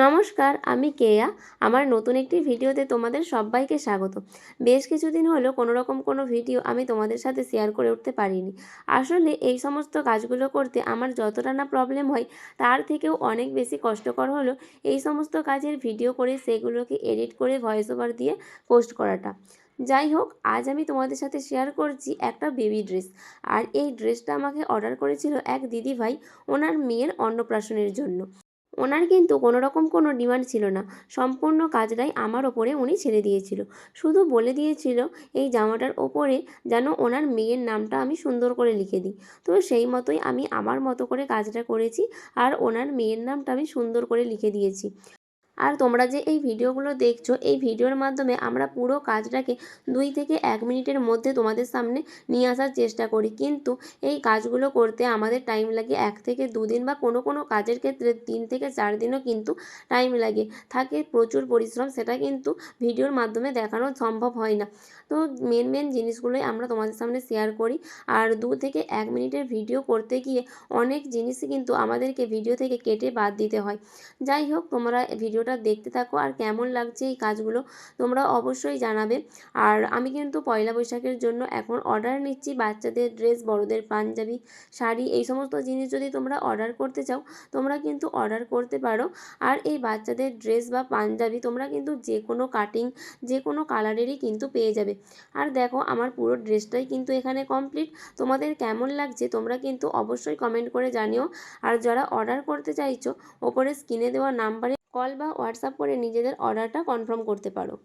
নমস্কার, আমি কেয়া। আমার নতুন একটি ভিডিওতে তোমাদের সবাইকে স্বাগত। বেশ কিছুদিন হলো কোনোরকম কোনো ভিডিও আমি তোমাদের সাথে শেয়ার করে উঠতে পারিনি। আসলে এই সমস্ত কাজগুলো করতে আমার যতটা না প্রবলেম হয়, তার থেকেও অনেক বেশি কষ্টকর হলো এই সমস্ত কাজের ভিডিও করে সেগুলোকে এডিট করে ভয়েস ওভার দিয়ে পোস্ট করাটা। যাই হোক, আজ আমি তোমাদের সাথে শেয়ার করছি একটা বেবি ড্রেস। আর এই ড্রেসটা আমাকে অর্ডার করেছিল এক দিদিভাই, ওনার মেয়ের অন্নপ্রাশনের জন্য। ওনার কিন্তু কোনো রকম কোনো ডিমান্ড ছিল না, সম্পূর্ণ কাজটাই আমার ওপরে উনি ছেড়ে দিয়েছিল। শুধু বলে দিয়েছিল এই জামাটার ওপরে যেন ওনার মেয়ের নামটা আমি সুন্দর করে লিখে দিই। তো সেই মতোই আমি আমার মতো করে কাজটা করেছি, আর ওনার মেয়ের নামটা আমি সুন্দর করে লিখে দিয়েছি। আর তোমরা যে এই ভিডিওগুলো দেখছো, এই ভিডিওর মাধ্যমে আমরা পুরো কাজটাকে 2 থেকে 1 মিনিটের মধ্যে তোমাদের সামনে নিয়ে আসার চেষ্টা করি, কিন্তু এই কাজগুলো করতে আমাদের টাইম লাগে 1 থেকে 2 দিন, বা কোনো কোনো কাজের ক্ষেত্রে 3 থেকে 4 দিনও কিন্তু টাইম লাগে। থাকে প্রচুর পরিশ্রম, সেটা কিন্তু ভিডিওর মাধ্যমে দেখানো সম্ভব হয় না। তো মেন জিনিসগুলোই আমরা তোমাদের সামনে শেয়ার করি। আর 2 থেকে 1 মিনিটের ভিডিও করতে গিয়ে অনেক জিনিসই কিন্তু আমাদেরকে ভিডিও থেকে কেটে বাদ দিতে হয়। যাই হোক, তোমরা ভিডিওটা দেখতে থাকো, আর কেমন লাগছে এই কাজগুলো তোমরা অবশ্যই জানাবে। আর আমি কিন্তু পয়লা বৈশাখের জন্য এখন অর্ডার নিচ্ছি বাচ্চাদের ড্রেস, বড়দের পাঞ্জাবি, শাড়ি, এই সমস্ত জিনিস যদি তোমরা অর্ডার করতে চাও তোমরা কিন্তু অর্ডার করতে পারো। আর এই বাচ্চাদের ড্রেস বা পাঞ্জাবি তোমরা কিন্তু যে কোনো কাটিং, যে কোনো কালারেরই কিন্তু পেয়ে যাবে। আর দেখো, আমার পুরো ড্রেসটাই কিন্তু এখানে কমপ্লিট। তোমাদের কেমন লাগছে তোমরা কিন্তু অবশ্যই কমেন্ট করে জানিও। আর যারা অর্ডার করতে চাইছো, ওপরে স্ক্রিনে দেওয়া নাম্বারে কল বা হোয়াটসঅ্যাপ করে নিজেদের অর্ডারটা কনফার্ম করতে পারো।